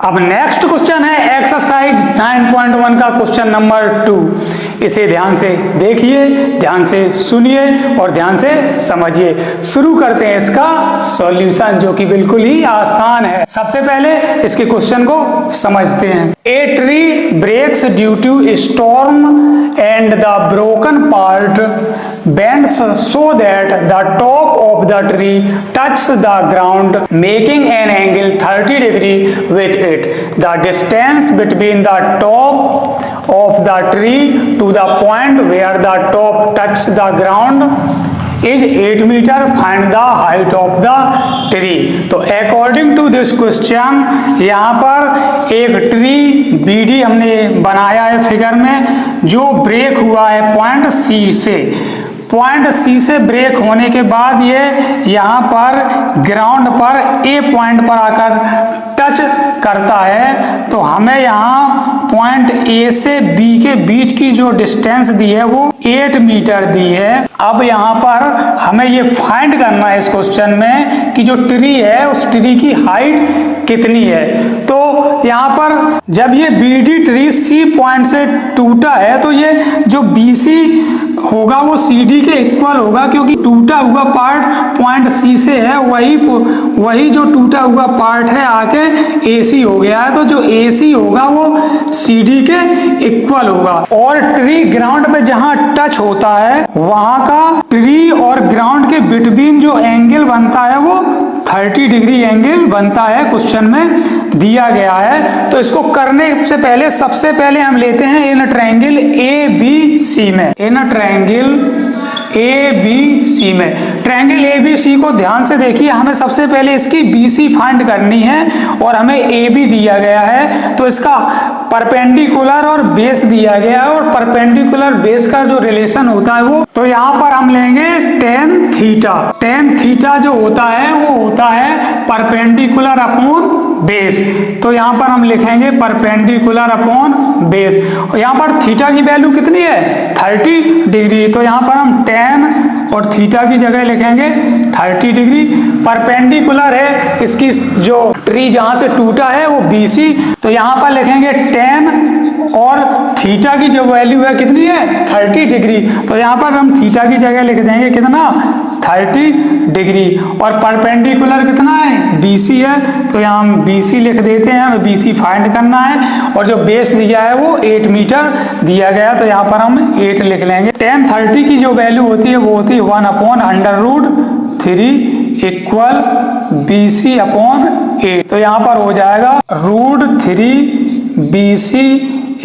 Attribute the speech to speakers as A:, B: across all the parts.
A: अब next question है exercise 9.1 का क्वेश्चन नंबर 2। इसे ध्यान से देखिए, ध्यान से सुनिए और ध्यान से समझिए। शुरू करते हैं इसका सॉल्यूशन, जो कि बिल्कुल ही आसान है। सबसे पहले इसके क्वेश्चन को समझते हैं। A tree breaks due to storm and the broken part bends so that the top of the tree touches the ground, making an angle 30 degree with it. The distance between the top of the tree to the point where the top touches the ground is 8 meter. Find the height of the tree. तो according to this question, यहाँ पर एक tree BD हमने बनाया है figure में, जो break हुआ है पॉइंट C से। पॉइंट C से ब्रेक होने के बाद ये यहाँ पर ग्राउंड पर A पॉइंट पर आकर टच करता है। तो हमें यहाँ पॉइंट A से B के बीच की जो डिस्टेंस दी है वो 8 मीटर दी है। अब यहाँ पर हमें ये फाइंड करना है इस क्वेश्चन में कि जो ट्री है उस ट्री की हाइट कितनी है। तो यहाँ पर जब ये BD ट्री C पॉइंट से टूटा है तो ये जो BC होगा वो CD के इक्वल होगा, क्योंकि टूटा हुआ पार्ट पॉइंट C से है, वही जो टूटा हुआ पार्ट है आके AC हो गया है। तो जो AC होगा वो CD के इक्वल होगा। और ट्री ग्राउंड पे जहां टच होता है वहां का ट्री और ग्राउंड के बिटवीन जो एंगल बनता है वो 30 डिग्री एंगल बनता है, क्वेश्चन में दिया गया है। तो इसको करने से पहले सबसे पहले हम लेते हैं इन ट्रायंगल ABC में, इन ट्रायंगल ABC में। ट्रायंगल ABC को ध्यान से देखिए, हमें सबसे पहले इसकी BC फाइंड करनी है और हमें AB दिया गया है। तो इसका परपेंडिकुलर और बेस दिया गया है, और परपेंडिकुलर बेस का जो रिलेशन होता है वो, तो यहाँ पर हम लेंगे tan थीटा। tan थीटा जो होता है वो होता है परपेंडिकुलर अपॉन बेस। तो यहाँ पर हम लिखेंगे परपेंडिकुलर अपॉन बेस। यहाँ पर थीटा की वैल्यू कितनी है 30 डिग्री। तो यहाँ पर हम tan और थीटा की जगह लिखेंगे 30 डिग्री। परपेंडिकुलर है इसकी जो ट्री जहां से टूटा है वो BC। तो यहाँ पर लिखेंगे tan और थीटा की जो वैल्यू है कितनी है 30 डिग्री। तो यहाँ पर हम थीटा की जगह लिख देंगे कितना 30 डिग्री। और परपेंडिकुलर कितना है BC है, तो यहाँ हम BC लिख देते हैं, हमें BC फाइंड करना है। और जो बेस दिया है वो 8 मीटर दिया गया, तो यहाँ पर हम 8 लिख लेंगे। tan 30 की जो वैल्यू होती है वो होती है 1/√3 इक्वल BC अपॉन 8। तो यहाँ पर हो जाएगा √3 BC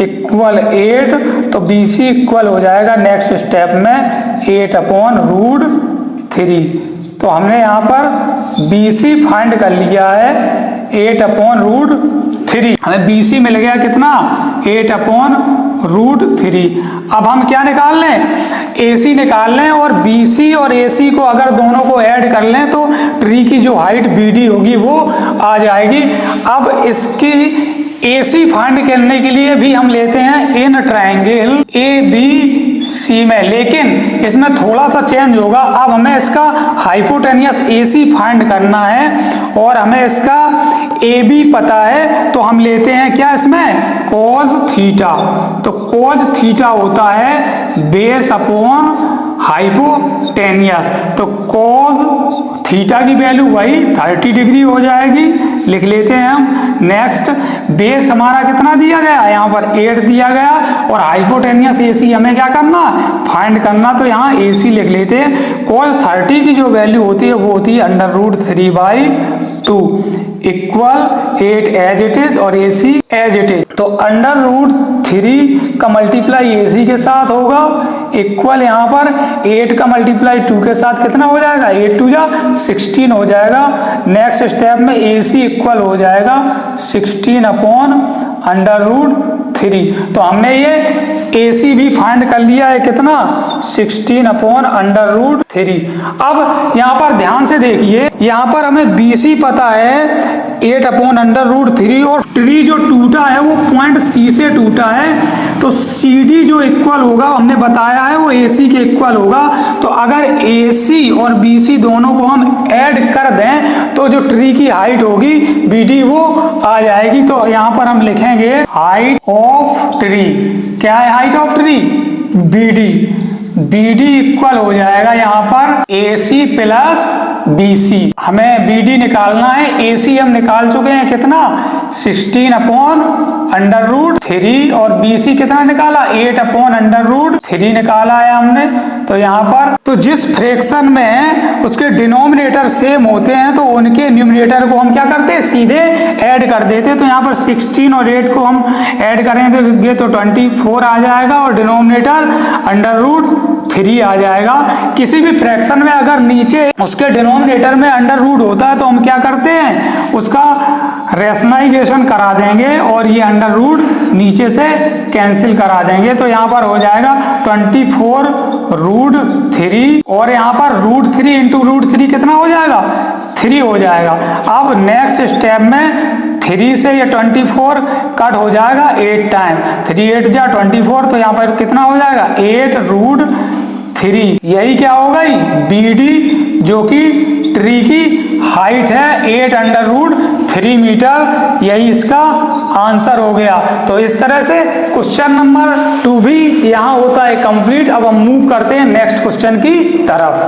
A: इक्वल 8। तो BC इक्वल हो जाएगा नेक्स्ट स्टेप में 8/√3। तो हमने यहाँ पर BC फाइंड कर लिया है 8/√3। हमें BC मिल गया कितना 8/√3। अब हम क्या निकाल लें AC निकाल लें, और BC और AC को अगर दोनों को ऐड कर लें तो ट्री की जो हाइट BD होगी वो आ जाएगी। अब इसकी AC फाइंड करने के लिए भी हम लेते हैं इन ट्रायंगल ABC में, लेकिन इसमें थोड़ा सा चेंज होगा। अब हमें इसका हाइपोटेनियस AC फाइंड करना है और हमें इसका AB पता है। तो हम लेते हैं क्या इसमें cos थीटा। तो cos थीटा होता है बेस अपॉन हाइपोटेनियस। तो cos थीटा की वैल्यू वही 30 डिग्री हो जाएगी, लिख लेते हैं हम। नेक्स्ट बेस हमारा कितना दिया गया, यहाँ पर 8 दिया गया, और हाइपोटेनियस AC हमें क्या करना फाइंड करना। तो यहाँ AC लिख लेते हैं। cos 30 की जो वैल्यू होती है वो होती है √3/2 इक्वल 8 एज इट इज और AC एज इट इज। तो √3 का मल्टीप्लाई AC के साथ होगा इक्वल यहाँ पर 8 का मल्टीप्लाई 2 के साथ कितना हो जाएगा 8 2 जा 16 हो जाएगा। नेक्स्ट स्टेप में AC इक्वल हो जाएगा 16/√3। तो हमने ये AC भी फाइंड कर लिया है कितना 16/√3। अब यहाँ पर ध्यान से देखिए, यहाँ पर हमें BC पता है 8/√3 और ट्री जो टूटा है वो पॉइंट सी से टूटा है, तो सी डी जो इक्वल होगा हमने बताया है वो ए सी के इक्वल होगा। तो अगर ए सी और बी सी दोनों को हम ऐड कर दें तो जो ट्री की हाइट होगी बी डी वो आ जाएगी। तो यहाँ पर हम लिखेंगे हाइट ऑफ ट्री, क्या है height of tree, B D. B D equal हो जाएगा यहाँ पर ए सी प्लस बी सी। हमें बी डी निकालना है, ए सी हम निकाल चुके हैं कितना 16/√3 और बी सी कितना निकाला 8/√3 निकाला है हमने। तो यहाँ पर तो जिस फ्रैक्शन में उसके डिनोमिनेटर सेम होते हैं तो उनके न्यूमरेटर को हम क्या करते हैं सीधे ऐड कर देते हैं। तो यहाँ पर 16 और 8 को हम ऐड करेंगे तो 24 आ जाएगा और डिनोमिनेटर √3 आ जाएगा। किसी भी फ्रैक्शन में अगर नीचे उसके डिनोमिनेटर में √√ होता है तो हम क्या करते हैं उसका रेशनलाइजेशन करा देंगे और ये √√ नीचे से कैंसिल करा देंगे। तो यहाँ पर हो जाएगा 24√3 और यहाँ पर √3 इंटू √3 कितना हो जाएगा 3 हो जाएगा। अब नेक्स्ट स्टेप में 3 से ये 24 कट हो जाएगा 8 टाइम, 3 8 जा 24, तो यहाँ पर कितना हो जाएगा 8√3। यही क्या हो गई बी डी जो कि ट्री की हाइट है 8√3 मीटर, यही इसका आंसर हो गया। तो इस तरह से क्वेश्चन नंबर 2 भी यहाँ होता है कंप्लीट। अब हम मूव करते हैं नेक्स्ट क्वेश्चन की तरफ।